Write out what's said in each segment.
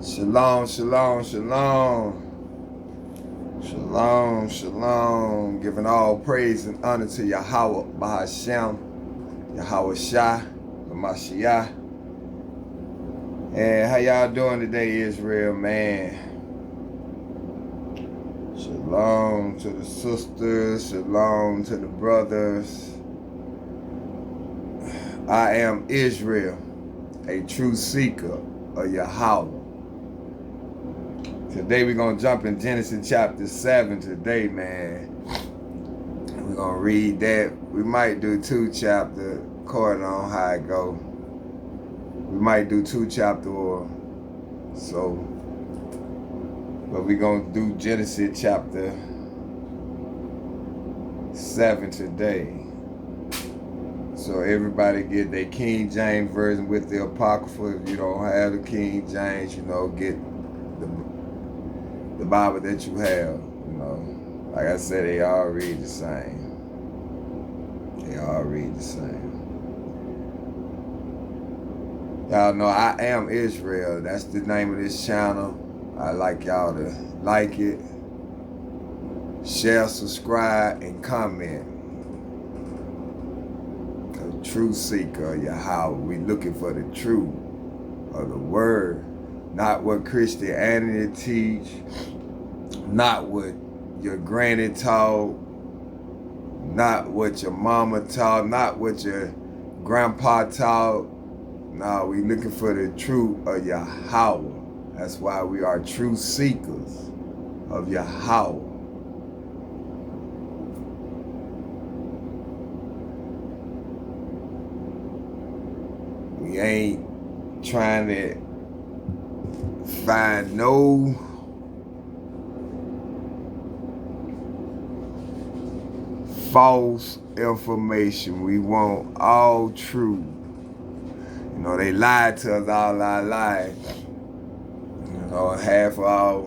Shalom, shalom, shalom. Shalom, shalom. Giving all praise and honor to Yahweh, Bahashem, Yahweh Shah, Hamashiach. And how y'all doing today, Israel, man? Shalom to the sisters, shalom to the brothers. I am Israel, a true seeker of Yahweh. Today we're going to jump in Genesis chapter 7 today, man. We're going to read that. We might do 2 chapters, according on how it go. We might do 2 chapters or so. But we're going to do Genesis chapter 7 today. So everybody get their King James version with the Apocrypha. If you don't have the King James, get the Bible that you have, Like I said, they all read the same. They all read the same. Y'all know I am Israel. That's the name of this channel. I like y'all to like it, share, subscribe, and comment. A true seeker of Yahweh. We looking for the truth of the word. Not what Christianity teach, not what your granny taught, not what your mama taught, not what your grandpa taught. No, we looking for the truth of Yahweh. That's why we are true seekers of Yahweh. We ain't trying to find no false information. We want all truth. They lied to us all our lives. Half of our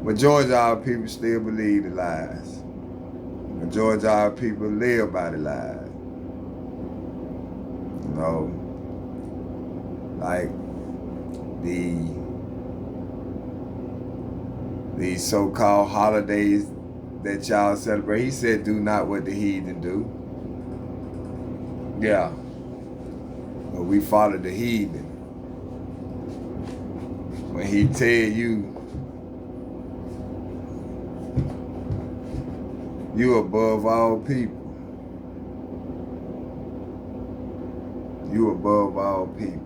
majority of our people still believe the lies. Majority of our people live by the lies. Like these so-called holidays that y'all celebrate. He said, do not what the heathen do. Yeah. But we follow the heathen. When he tell you, you above all people. You above all people.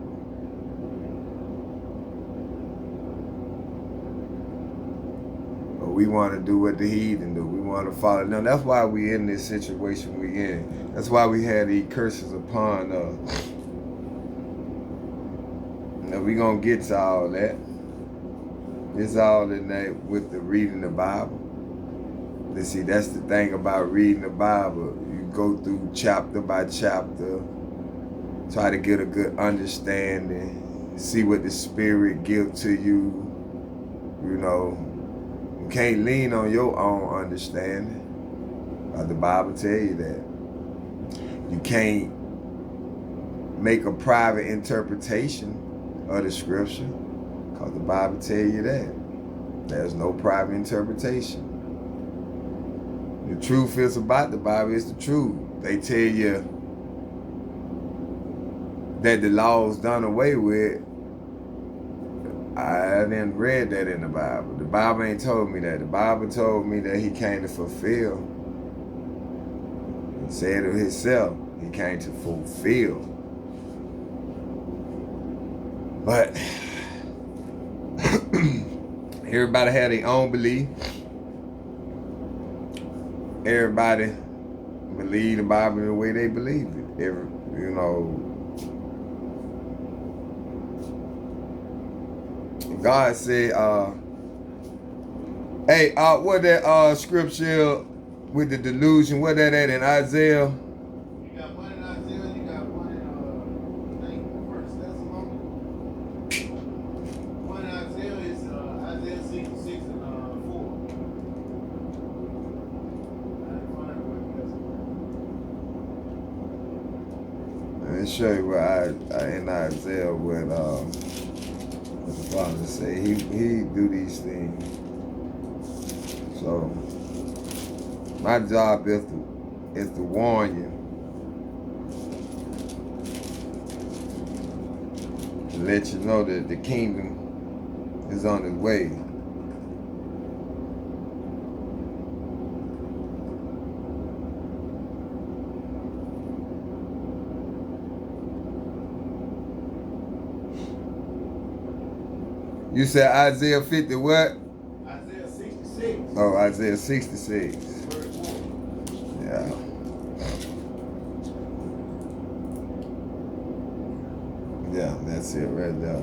We want to do what the heathen do. We want to follow them. That's why we in this situation we in. That's why we had these curses upon us. Now we gonna get to all that. It's all in that with the reading the Bible. Let's see, that's the thing about reading the Bible. You go through chapter by chapter, try to get a good understanding, see what the Spirit gives to you, You can't lean on your own understanding. The Bible tell you that. You can't make a private interpretation of the scripture, because the Bible tell you that. There's no private interpretation. The truth is about the Bible is the truth. They tell you that the law is done away with. I didn't read that in the Bible. The Bible ain't told me that. The Bible told me that he came to fulfill. He said it himself. He came to fulfill. But everybody had their own belief. Everybody believe the Bible the way they believe it. God said, what that scripture with the delusion, what that at in Isaiah? You got one in Isaiah, you got one in First Thessalonians. One in Isaiah is Isaiah 66 and 4. Let me show you what in Isaiah with what the Father say. He do these things. So my job is to warn you, to let you know that the kingdom is on its way. You said Isaiah 50 what? Isaiah 66. Oh, Isaiah 66. Verse 4. Yeah. Yeah, that's it right there.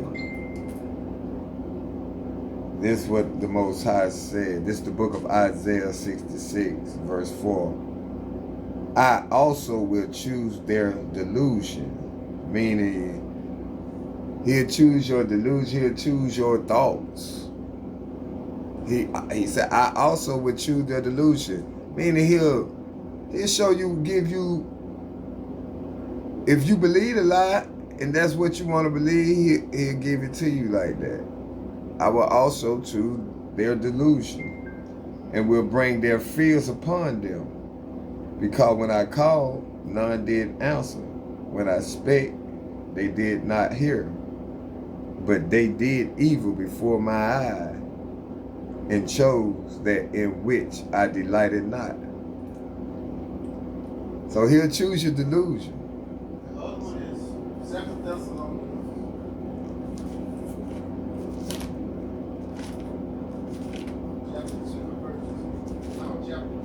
This is what the Most High said. This is the book of Isaiah 66, verse 4. I also will choose their delusion, meaning he'll choose your delusion, he'll choose your thoughts. He said, I also will choose their delusion, meaning he'll show you, give you, if you believe a lie, and that's what you want to believe, he'll give it to you like that. I will also choose their delusion, and will bring their fears upon them. Because when I called, none did answer. When I spake, they did not hear. But they did evil before my eye, and chose that in which I delighted not. So he'll choose your delusion. The other one is 2 Thessalonians. Chapter 2 verses. No, chapters.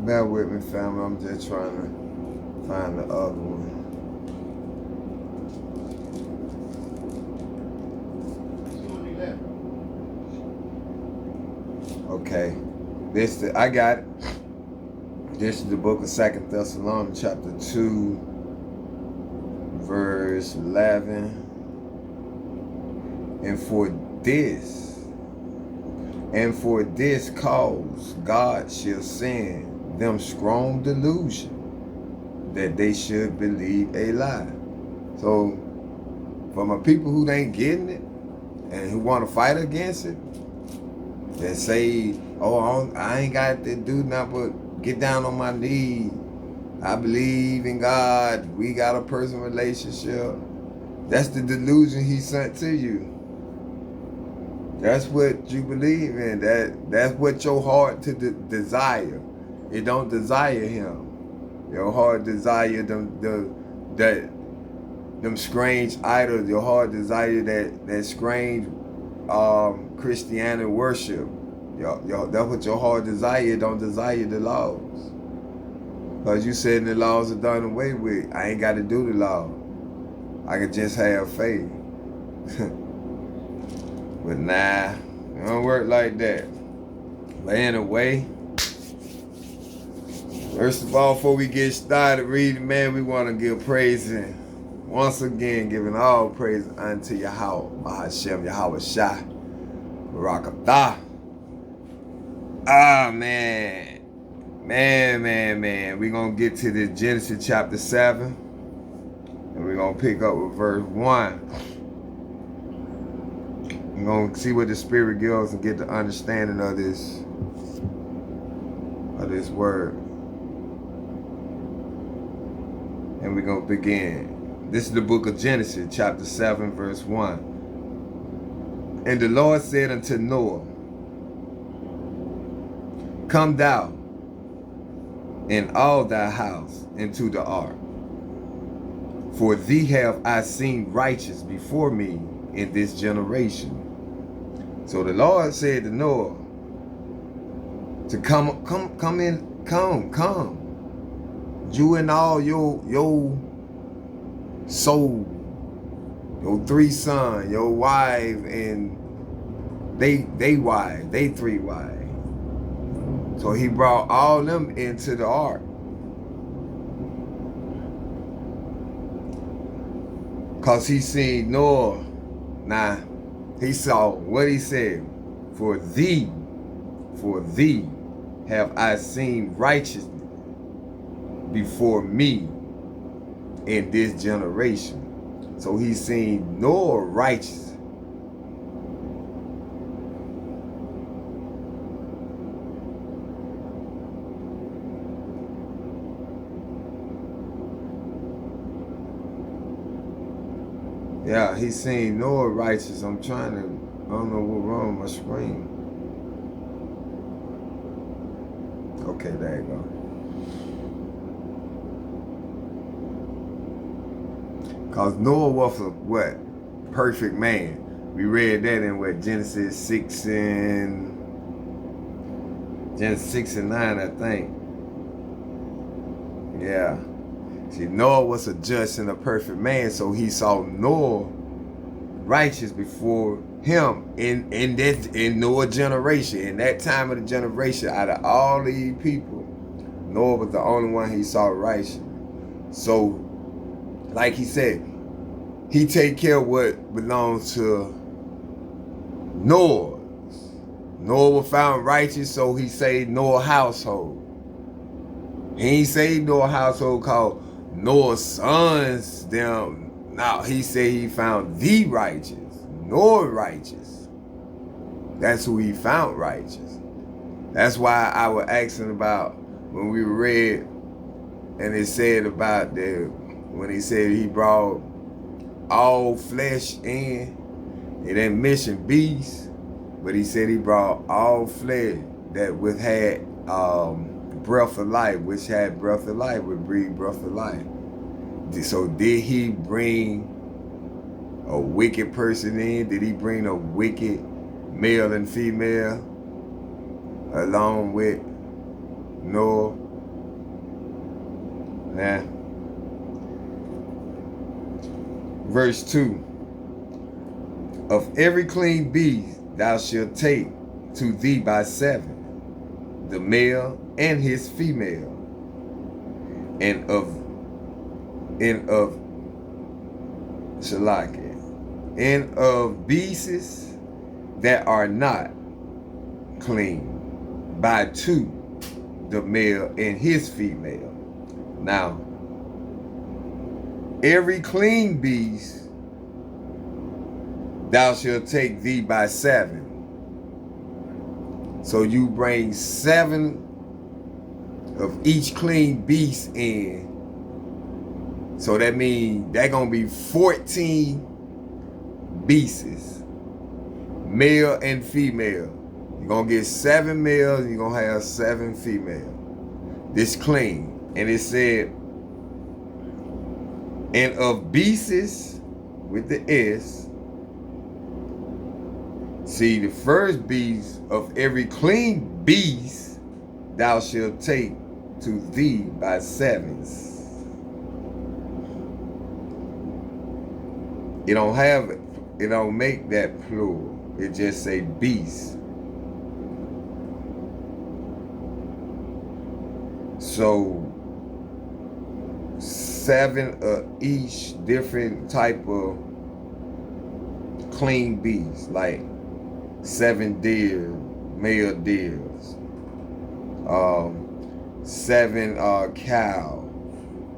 Bear with me, family. I'm just trying to find the other one. Okay. I got it. This is the book of 2 Thessalonians, chapter 2, verse 11. And for this cause God shall send them strong delusion, that they should believe a lie. So for my people who ain't getting it and who want to fight against it, that say, oh, I ain't got to do nothing but get down on my knees, I believe in God, we got a personal relationship. That's the delusion he sent to you. That's what you believe in. That's what your heart to desire. It don't desire him. Your heart desire them strange idols. Your heart desire that strange Christianity worship. That's what your heart desire. It don't desire the laws. Because you said the laws are done away with. I ain't got to do the law. I can just have faith. But nah, it don't work like that. But anyway, first of all, before we get started reading, man, we want to give praise and once again giving all praise unto Yahweh, Bahashem, Yahweh Shah, Barakatah. Ah, man. We're going to get to this Genesis chapter 7. And we're going to pick up with verse 1. We're going to see what the Spirit gives and get the understanding of this word. And we're going to begin. This is the book of Genesis, chapter 7, verse 1. And the Lord said unto Noah, come thou and all thy house into the ark, for thee have I seen righteous before me in this generation. So the Lord said to Noah to come in, come. You and all your soul, your 3 sons, your wife, and they 3 wives. So he brought all them into the ark. Because he seen Noah. Now, he saw what he said. For thee have I seen righteousness before me in this generation. So he seen Noah righteous. Yeah, he seen Noah righteous. I don't know what's wrong with my screen. Okay, there you go. Because Noah was a what? Perfect man. We read that in what? Genesis 6 and 9, I think. Yeah. See, Noah was a just and a perfect man, so he saw Noah righteous before him in Noah generation. In that time of the generation, out of all these people, Noah was the only one he saw righteous. So, like he said, he take care of what belongs to Noah. Noah was found righteous, so he saved Noah's household. He ain't saved Noah's household called Noah's sons, them. Now he said he found the righteous, Noah righteous. That's who he found righteous. That's why I was asking about when we read, and it said about when he said he brought all flesh in. It didn't mention beasts, but he said he brought all flesh that had breath of life, which had breath of life, would breathe breath of life. So did he bring a wicked person in? Did he bring a wicked male and female along with Noah? Nah. Verse 2. Of every clean beast thou shalt take to thee by 7, the male and his female, and of beasts that are not clean by 2, the male and his female. Now, every clean beast thou shalt take thee by 7. So you bring 7 of each clean beast in. So that means that gonna be 14 beasts, male and female. You're gonna get 7 males and you're gonna have 7 female. This clean. And it said, and of beasts with the S. See, the first beast of every clean beast thou shalt take to thee by 7s. It don't make that plural. It just say beast. So 7 of each different type of clean beast, like 7 deer, male deers, 7 cow,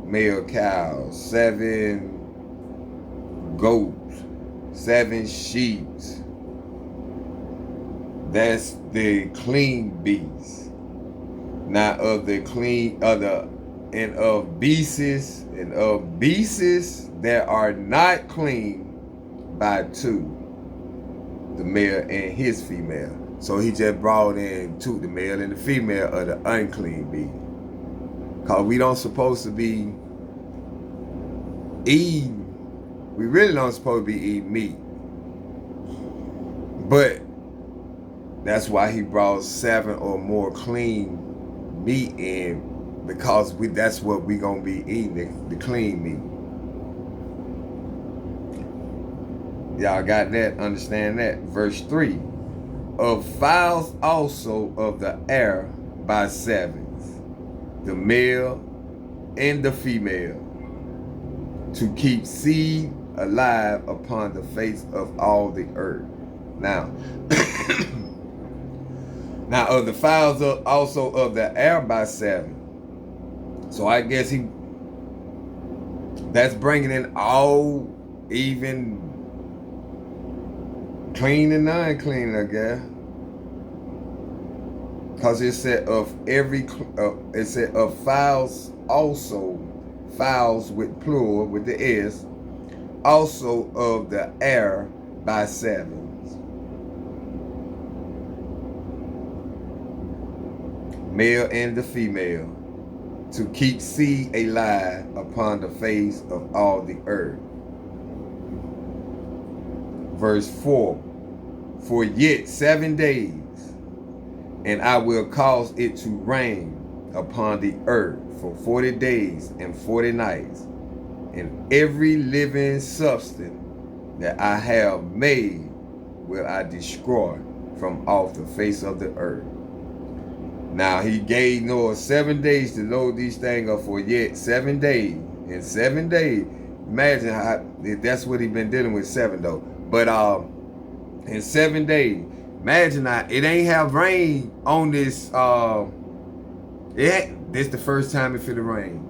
male cows, 7 goats, 7 sheep. That's the clean beast. Now of the clean and of beasts that are not clean by 2. the male and his female. So he just brought in the male and the female of the unclean being. Because we don't supposed to be eating, we really don't supposed to be eating meat. But that's why he brought 7 or more clean meat in, because that's what we gonna be eating, the clean meat. Y'all got that? Understand that? Verse 3. Of fowls also of the air by 7s, the male and the female, to keep seed alive upon the face of all the earth. Now, now of the fowls also of the air by 7. So I guess that's bringing in all, even clean and unclean, I guess. Because it said of fowls also, fowls with plural, with the S, also of the air by 7s. Male and the female, to keep seed alive upon the face of all the earth. Verse 4. For yet 7 days, and I will cause it to rain upon the earth for 40 days and 40 nights, and every living substance that I have made will I destroy from off the face of the earth. Now he gave Noah 7 days to load these things up, for yet 7 days. In 7 days, imagine how, that's what he been dealing with 7 though. But in 7 days, imagine that it ain't have rain on this. This the first time it finna rain.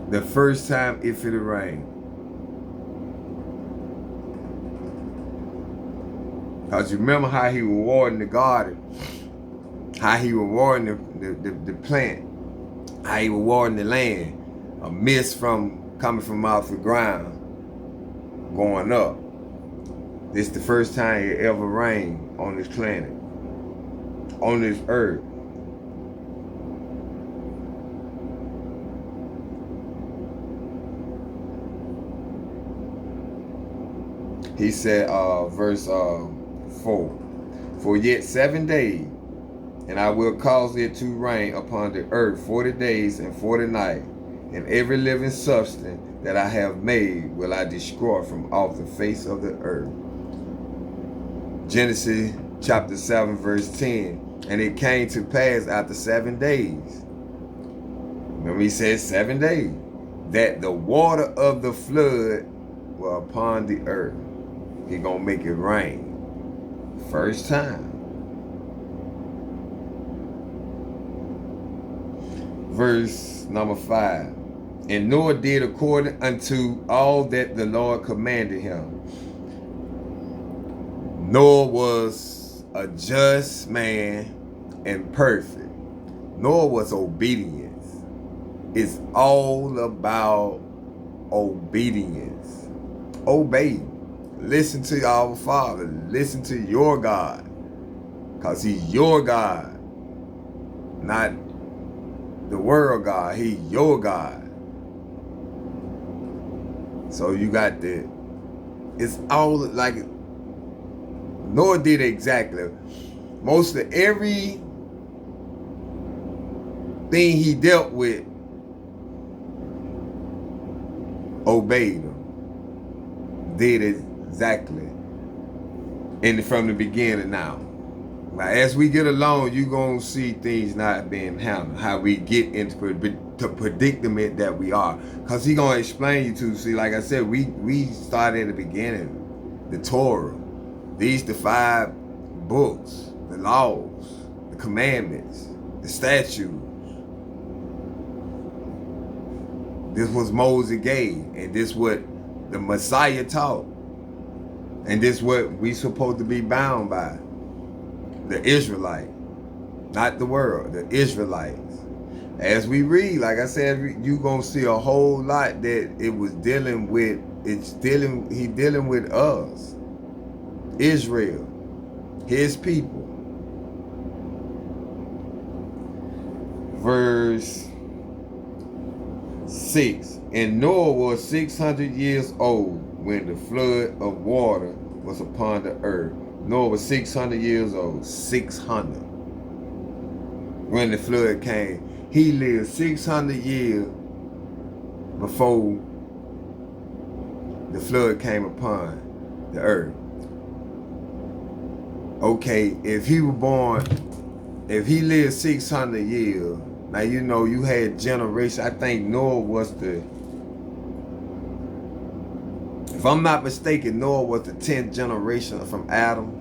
The first time it finna rain. Because you remember how he was watering the garden, how he was watering the plant, how he was watering the land, a mist coming from off the ground, going up. This is the first time it ever rained on this planet, on this earth. He said, verse 4, for yet 7 days, and I will cause it to rain upon the earth 40 days and 40 nights, and every living substance that I have made will I destroy from off the face of the earth. Genesis chapter 7 verse 10. And it came to pass after 7 days. Remember he said 7 days. That the water of the flood were upon the earth. He gonna make it rain. First time. Verse number 5. And Noah did according unto all that the Lord commanded him. Noah was a just man and perfect. Noah was obedience. It's all about obedience. Obey. Listen to our Father. Listen to your God. Because he's your God. Not the world God. He's your God. So you got it's all like, Noah did exactly. Most of every thing he dealt with, obeyed him. Did exactly. And from the beginning now. As we get along, you're going to see things not being handled. How we get into the predicament that we are. Because he's going to explain you to. See, like I said, we started at the beginning. The Torah. These the 5 books. The laws. The commandments. The statutes. This was Moses gave. And this what the Messiah taught. And this what we supposed to be bound by. The Israelite, not the world, the Israelites. As we read, like I said, you're going to see a whole lot that it was dealing with He dealing with us, Israel, his people. Verse 6. And Noah was 600 years old when the flood of water was upon the earth. Noah was 600 years old. 600. When the flood came. He lived 600 years before the flood came upon the earth. Okay, if he lived 600 years, now you know you had generations. I think Noah was if I'm not mistaken, Noah was the 10th generation from Adam.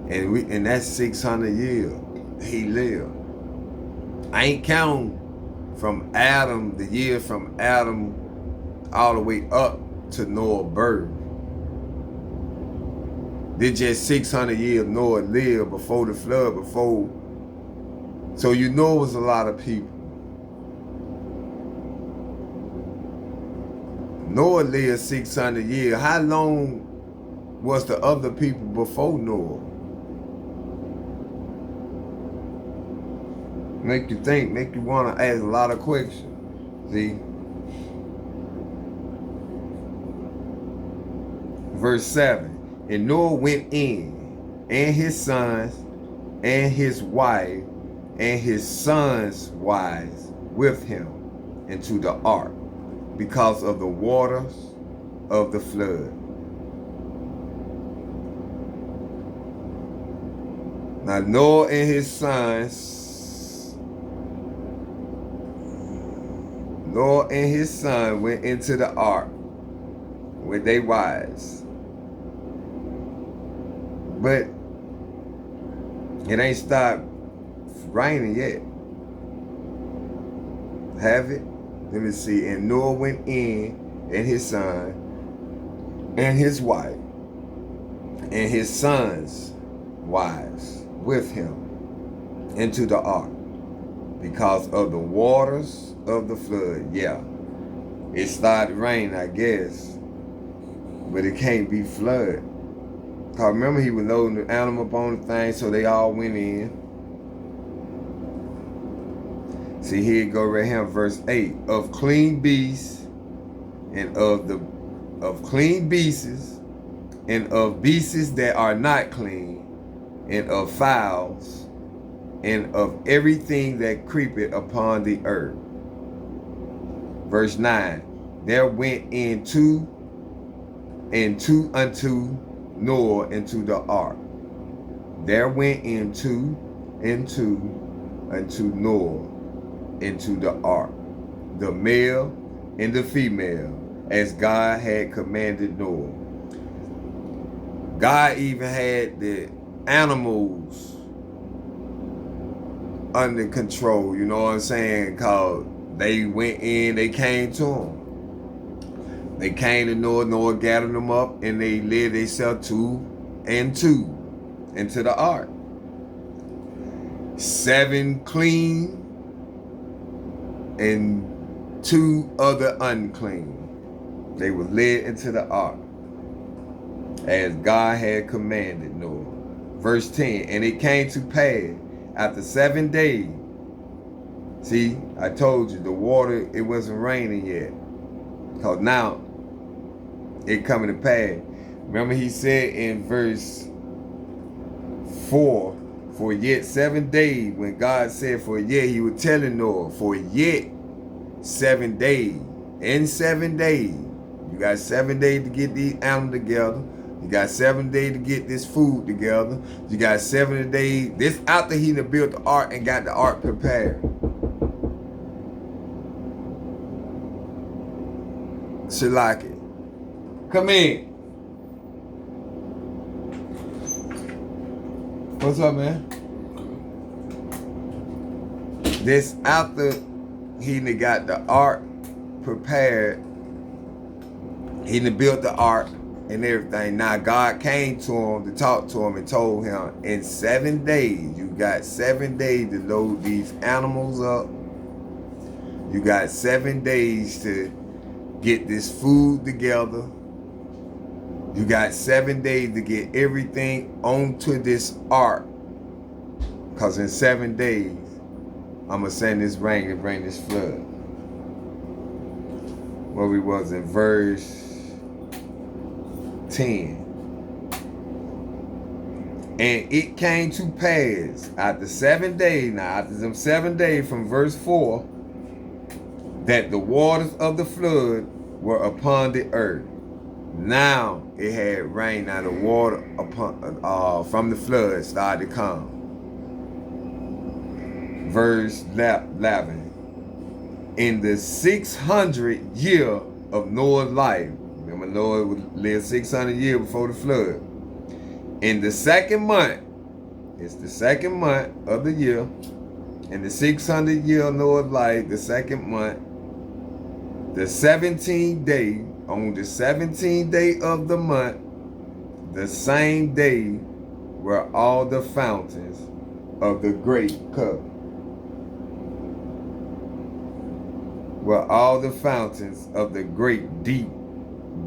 And that's 600 years he lived. I ain't counting from Adam, the years from Adam all the way up to Noah's birth. They just 600 years Noah lived before the flood, so you know it was a lot of people. Noah lived 600 years. How long was the other people before Noah? Make you think, make you want to ask a lot of questions. See? Verse 7. And Noah went in, and his sons, and his wife, and his sons' wives with him into the ark, because of the waters of the flood. Now Noah and his sons, went into the ark with their wives. But it ain't stopped raining yet. Have it? Let me see. And Noah went in, and his son, and his wife, and his sons' wives with him into the ark, because of the waters of the flood. Yeah, it started raining, I guess, but it can't be flood. Cause remember, he was loading the animal up on the thing, so they all went in. See, here it go right here, verse 8. Of clean beasts, and of clean beasts, and of beasts that are not clean, and of fowls, and of everything that creepeth upon the earth. Verse 9. There went in two unto Noah into the ark. There went in two unto Noah into the ark, the male and the female, as God had commanded Noah. God even had the animals under control, you know what I'm saying? Cause they went in, they came to him. They came to Noah, Noah gathered them up, and they led themselves two and two into the ark. 7 clean and 2 other unclean. They were led into the ark as God had commanded Noah. Verse 10, and it came to pass after 7 days. See, I told you the water, it wasn't raining yet. Because now it coming to pass. Remember he said in verse 4, for yet 7 days, when God said for yet, he was telling Noah, for yet 7 days. In 7 days, you got 7 days to get these animals together. You got 7 days to get this food together. You got 7 days. This after he done built the ark and got the ark prepared. Shalaki, come in. What's up, man? This after he done got the ark prepared. He done built the ark and everything. Now God came to him to talk to him and told him, in 7 days, you got 7 days to load these animals up. You got 7 days to get this food together. You got 7 days to get everything onto this ark. Because in 7 days, I'm going to send this rain and bring this flood. Where we was in verse 10. And it came to pass after 7 days, now after them 7 days from verse 4, that the waters of the flood were upon the earth. Now it had rained. Now the water upon from the flood started to come. Verse 11. In the 600th year of Noah's life, remember Noah lived 600 years before the flood. In the second month, it's the second month of the year. In the 600th year of Noah's life, the second month, the 17th day, on the 17th day of the month, the same day were all the fountains of the great cup. Were all the fountains of the great deep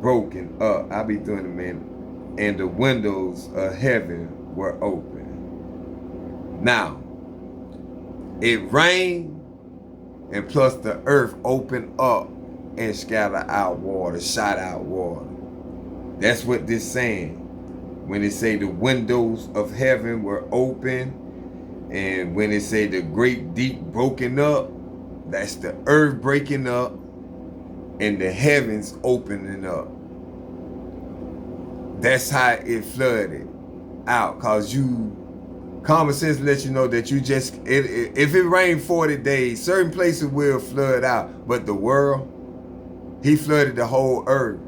broken up. I'll be doing it, man. And the windows of heaven were open. Now, it rained, and plus the earth opened up and scattered out water, shot out water. That's what this saying. When it say the windows of heaven were open, and when it say the great deep broken up, that's the earth breaking up and the heavens opening up. That's how it flooded out. Cause common sense lets you know that if it rained 40 days, certain places will flood out. But the world, he flooded the whole earth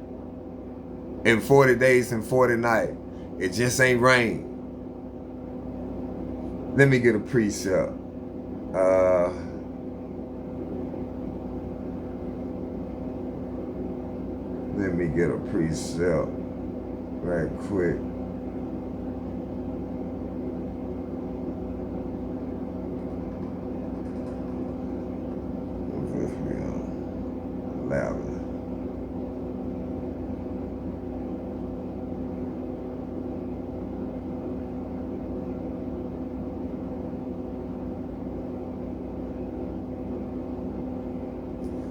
in 40 days and 40 nights. It just ain't rain. Let me get a precept. Let me get a precept right quick. Verse 11.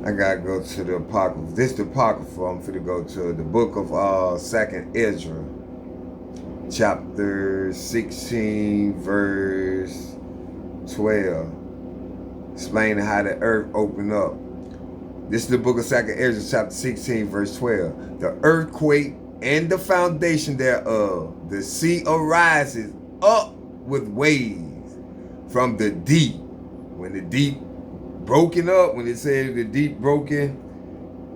I gotta go to the Apocrypha. This is the Apocrypha. I'm finna go to the book of 2nd Ezra, chapter 16, verse 12. Explaining how the earth opened up. This is the book of 2nd Ezra, chapter 16, verse 12. The earthquake and the foundation thereof, the sea arises up with waves from the deep. When the deep broken up, when it says the deep broken,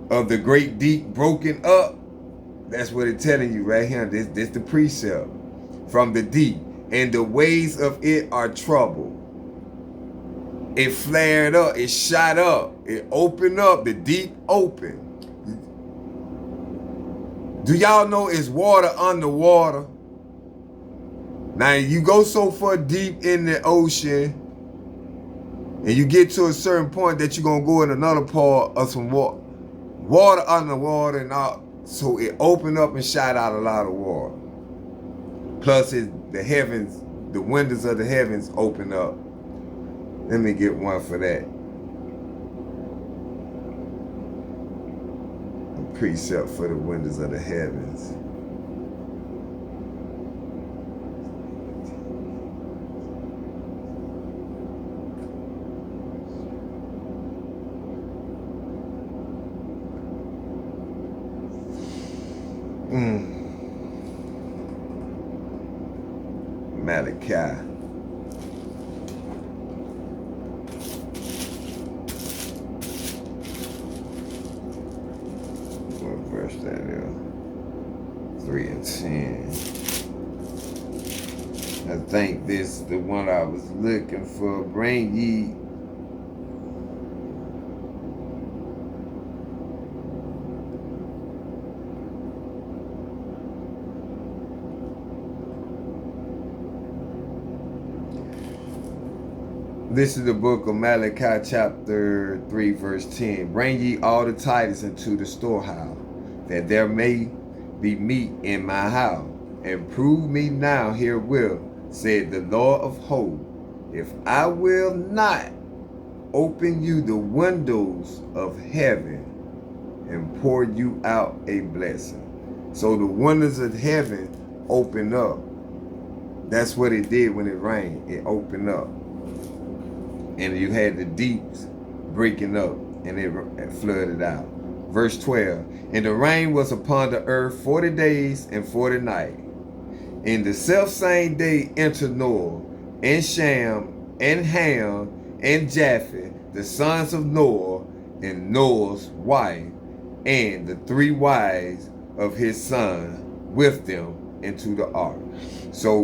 of the great deep broken up, that's what it's telling you right here. This the precept. From the deep, and the waves of it are troubled. It flared up, it shot up, it opened up, the deep open. Do y'all know it's water underwater? Now you go so far deep in the ocean, and you get to a certain point that you're going to go in another part of some water underwater, and all, so it opened up and shot out a lot of water. Plus the heavens, the windows of the heavens open up. Let me get one for that. A precept for the windows of the heavens. Malachi. What verse that is? 3 and 10. I think this is the one I was looking for. Bring ye This is the book of Malachi chapter 3 verse 10. Bring ye all the tithes into the storehouse, that there may be meat in my house. And prove me now herewith, said the Lord of hosts, if I will not open you the windows of heaven and pour you out a blessing. So the windows of heaven open up. That's what it did when it rained. It opened up. And you had the deeps breaking up, and it flooded out. Verse 12. And the rain was upon the earth 40 days and 40 nights. In the selfsame day entered Noah, and Shem, and Ham, and Japheth, the sons of Noah, and Noah's wife, and the 3 wives of his son with them into the ark. So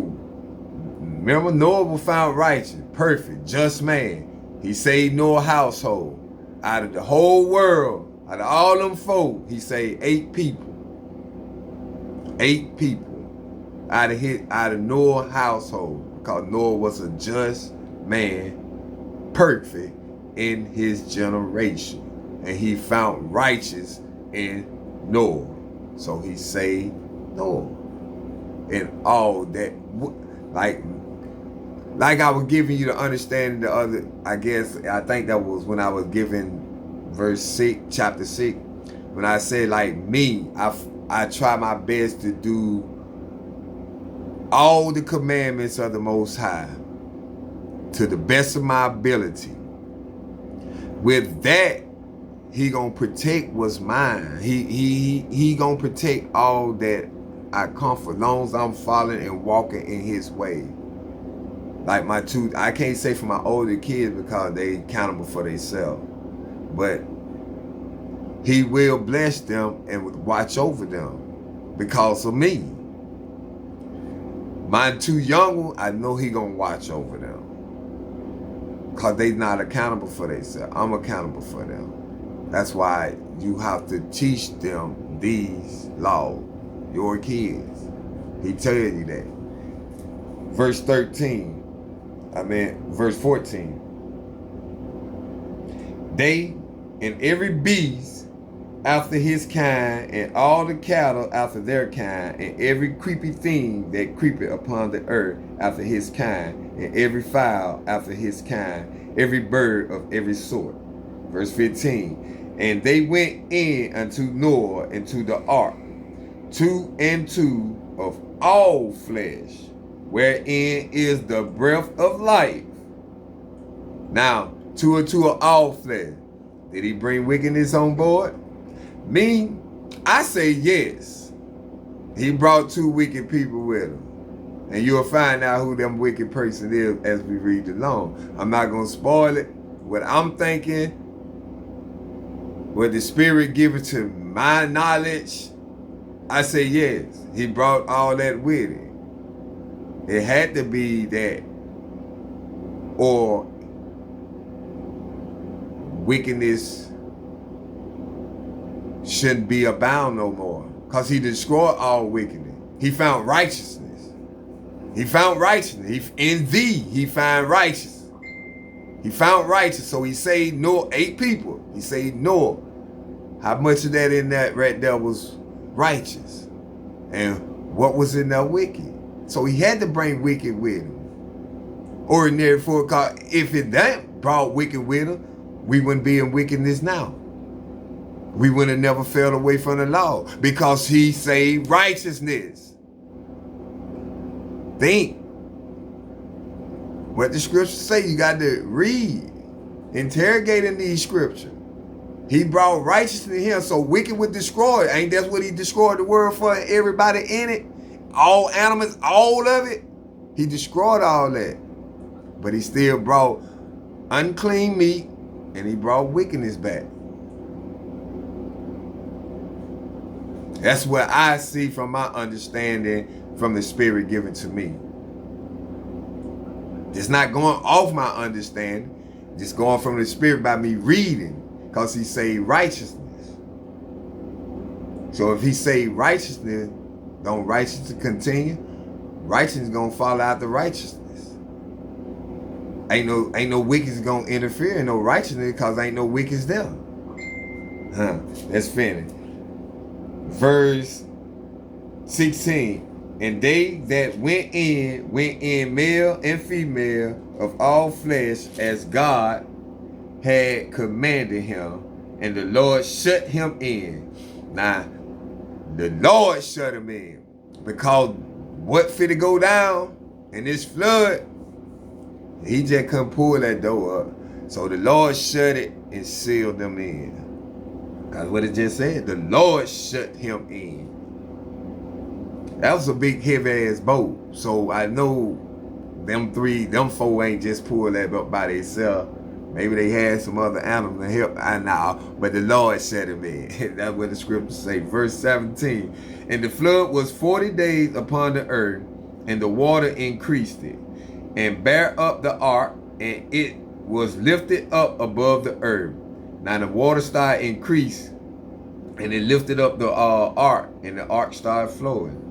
remember, Noah was found righteous, perfect, just man. He saved Noah's household. Out of the whole world, out of all them folk, he saved 8 people. 8 people out of Noah's household, because Noah was a just man, perfect in his generation, and he found righteous in Noah. So he saved Noah. And all that, like I was giving you the understanding the other, I think that was when I was giving verse 6, chapter 6, when I said, like me, I try my best to do all the commandments of the Most High to the best of my ability. With that, he gonna protect what's mine. He gonna protect all that I come for, as long as I'm following and walking in his way. Like my 2, I can't say for my older kids because they accountable for themselves, but he will bless them and watch over them because of me. My 2 young ones, I know he gonna watch over them because they not accountable for themselves. I'm accountable for them. That's why you have to teach them these laws, your kids. He tell you that. Verse 14. They and every beast after his kind, and all the cattle after their kind, and every creepy thing that creepeth upon the earth after his kind, and every fowl after his kind, every bird of every sort. Verse 15. And they went in unto Noah into the ark, 2 and 2 of all flesh, wherein is the breath of life. Now, 2 and 2 of all flesh. Did he bring wickedness on board? Me, I say yes. He brought 2 wicked people with him. And you'll find out who them wicked person is as we read along. I'm not going to spoil it. What I'm thinking, what the Spirit given to my knowledge, I say yes. He brought all that with him. It had to be that, or wickedness shouldn't be abound no more, because he destroyed all wickedness. He found righteousness. He found righteousness. In thee he found righteousness. He found righteousness. So he saved Noah, 8 people. He saved Noah. How much of that in that right there was righteous? And what was in there wicked? So he had to bring wicked with him. Ordinary for, because if it that brought wicked with him, we wouldn't be in wickedness now. We would have never fell away from the law, because he saved righteousness. Think. What the scriptures say, you got to read. Interrogating these scriptures. He brought righteousness to him, so wicked would destroy. Ain't that what he destroyed the world for? Everybody in it, all animals, all of it. He destroyed all that. But he still brought unclean meat, and he brought wickedness back. That's what I see from my understanding from the Spirit given to me. It's not going off my understanding. Just going from the Spirit by me reading. Because he saved righteousness. So if he saved righteousness, don't righteousness continue? Righteousness is going to fall out the righteousness. Ain't no wicked's gonna interfere in no righteousness because ain't no wicked's there. Let's finish. Verse 16. And they that went in male and female of all flesh, as God had commanded him, and the Lord shut him in. Now, the Lord shut him in, because what fit to go down in this flood, he just couldn't pull that door up. So the Lord shut it and sealed them in. That's what it just said. The Lord shut him in. That was a big heavy ass boat. So I know them four ain't just pulled that up by themselves. Maybe they had some other animals to help. I know. But the Lord shut him in. That's what the scriptures say. Verse 17. And the flood was 40 days upon the earth, and the water increased it, and bare up the ark, and it was lifted up above the earth. Now the water started increase, and it lifted up the ark, and the ark started flowing.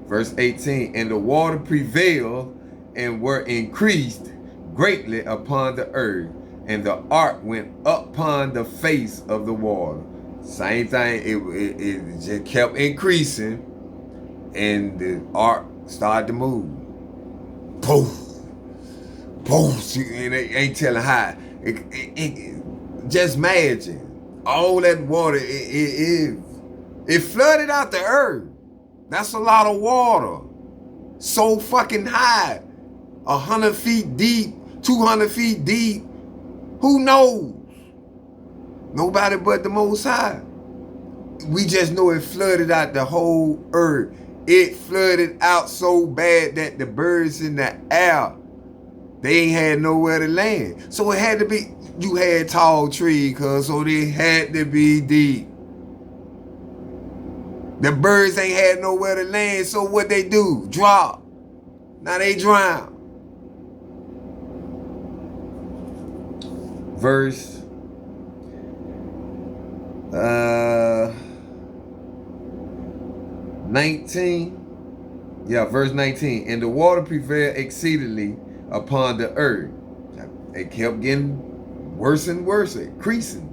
Verse 18, and the water prevailed and were increased greatly upon the earth, and the ark went upon the face of the water. Same thing, it just kept increasing, and the ark started to move. Poof, poof, and it ain't telling how. Just imagine all that water. It flooded out the earth. That's a lot of water. So fucking high. 100 feet deep, 200 feet deep. Who knows? Nobody but the Most High. We just know it flooded out the whole earth. It flooded out so bad that the birds in the air, they ain't had nowhere to land. So it had to be, you had tall trees, cuz, so they had to be deep. The birds ain't had nowhere to land, so what they do? Drop. Now they drown. Verse 19. Yeah, verse 19. And the water prevailed exceedingly upon the earth. It kept getting worse and worse, increasing.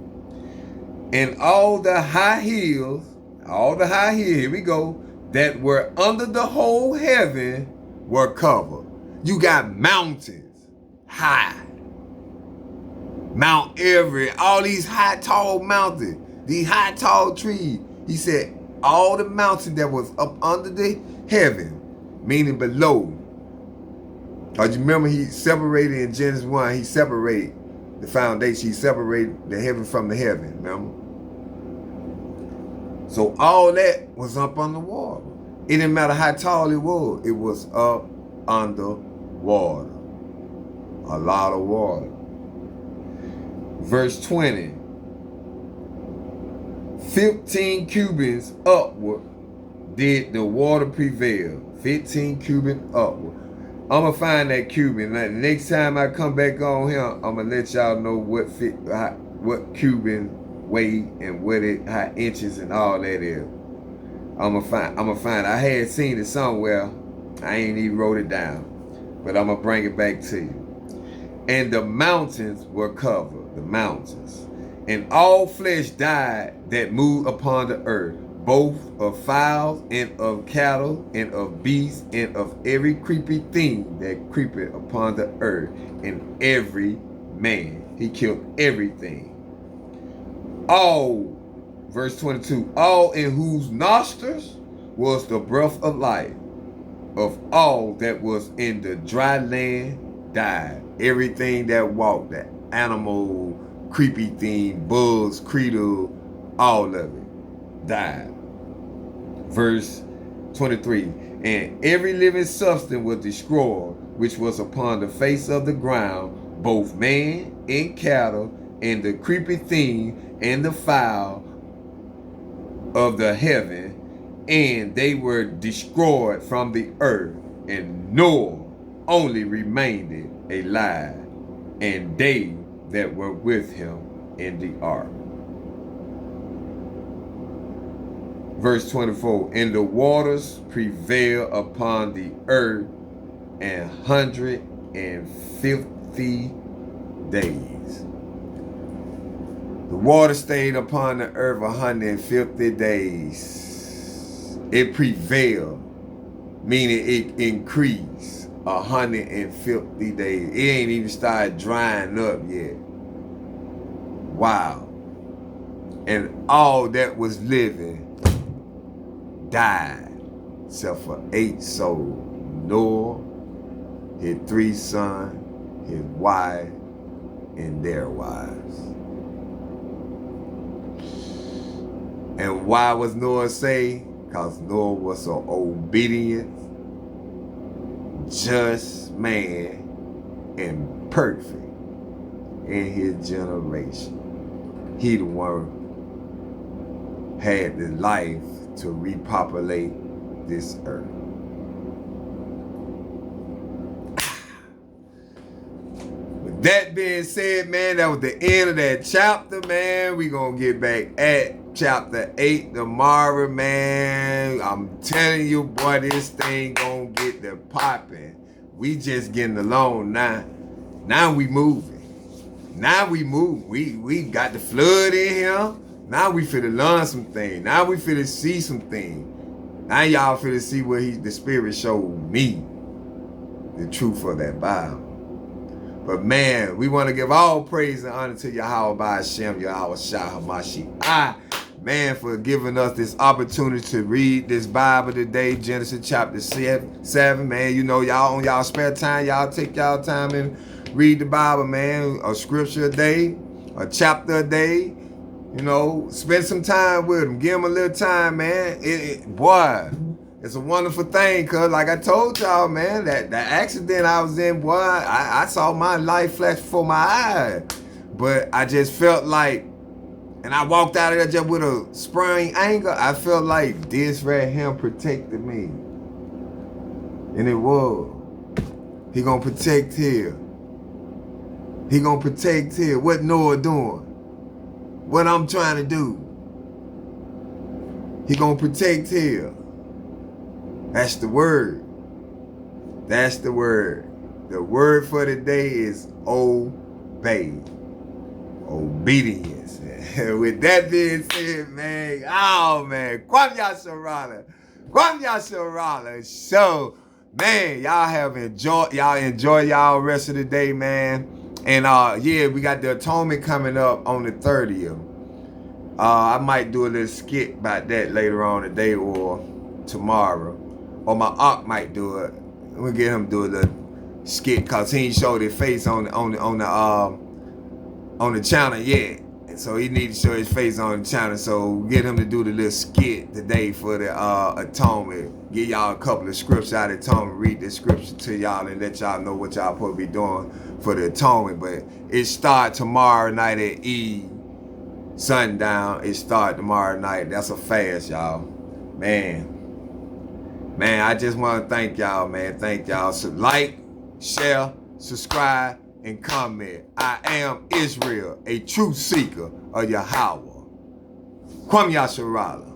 And all the high hills, here we go, that were under the whole heaven were covered. You got mountains high. Mount Everest, all these high, tall mountains, these high, tall trees. He said all the mountains that was up under the heaven, meaning below. Because you remember he separated in Genesis 1, he separated the foundation, he separated the heaven from the heaven, remember? So all that was up under water. It didn't matter how tall it was up under water. A lot of water. Verse 20. 15 cubits upward did the water prevail. 15 cubits upward. I'm going to find that cubit. Now, next time I come back on here, I'm going to let y'all know what cubit weight and how inches and all that is. I'm gonna find I had seen it somewhere. I ain't even wrote it down. But I'm gonna bring it back to you. And the mountains were covered, the mountains. And all flesh died that moved upon the earth, both of fowls and of cattle and of beasts and of every creepy thing that creepeth upon the earth, and every man. He killed everything. All, verse 22, all in whose nostrils was the breath of life, of all that was in the dry land died. Everything that walked, the animal, creepy thing, bugs, creetle, all of it died. Verse 23, and every living substance was destroyed, which was upon the face of the ground, both man and cattle, and the creepy thing, and the fowl of the heaven, and they were destroyed from the earth, and Noah only remained alive, and they that were with him in the ark. Verse 24, and the waters prevail upon the earth 150 50 days. The water stayed upon the earth 150 days. It prevailed, meaning it increased 150 days. It ain't even started drying up yet. Wow. And all that was living died, except for 8 souls. Noah, his 3 sons, his wife, and their wives. And why was Noah saved? Because Noah was an obedient, just man and perfect in his generation. He the one had the life to repopulate this earth. With that being said, man, that was the end of that chapter, man. We gonna get back at chapter 8 tomorrow, man. I'm telling you, boy, this thing gonna get the popping. We just getting along now. Now we moving. Now we move. We got the flood in here. Now we finna learn some things. Now we finna see some things. Now y'all finna see what the Spirit showed me. The truth of that Bible. But man, we want to give all praise and honor to Yahweh Hashem, Yahweh Shah Hamashiach. Man, for giving us this opportunity to read this Bible today, Genesis chapter 7. Man, you know, y'all on y'all spare time, y'all take y'all time and read the Bible, man. A scripture a day, a chapter a day. You know, spend some time with them. Give them a little time, man. Boy, it's a wonderful thing, cause like I told y'all, man, that accident I was in, boy, I saw my life flash before my eyes. But I just felt like, and I walked out of there just with a sprained ankle. I felt like this right here protected me. And it was. He gonna protect here. He gonna protect here. What Noah doing? What I'm trying to do. He gonna protect here. That's the word. That's the word. The word for the day is obey. Obedience. With that being said, man, oh man, Kwam Yasharala. Kwam Yasharala. So, man, y'all enjoy y'all rest of the day, man. And yeah, we got the atonement coming up on the 30th. I might do a little skit about that later on today or tomorrow. Or my aunt might do it. We'll get him to do a little skit because he ain't showed his face on the channel yet. And so he needs to show his face on the channel. So get him to do the little skit today for the atonement. Give y'all a couple of scriptures out of atonement. Read the scripture to y'all and let y'all know what y'all supposed to be doing for the atonement. But it start tomorrow night at Eve. Sundown. It start tomorrow night. That's a fast, y'all. Man, I just want to thank y'all, man. Thank y'all. So like, share, subscribe, and comment. I am Israel, a true seeker of Yahweh. Kwam Yasharala.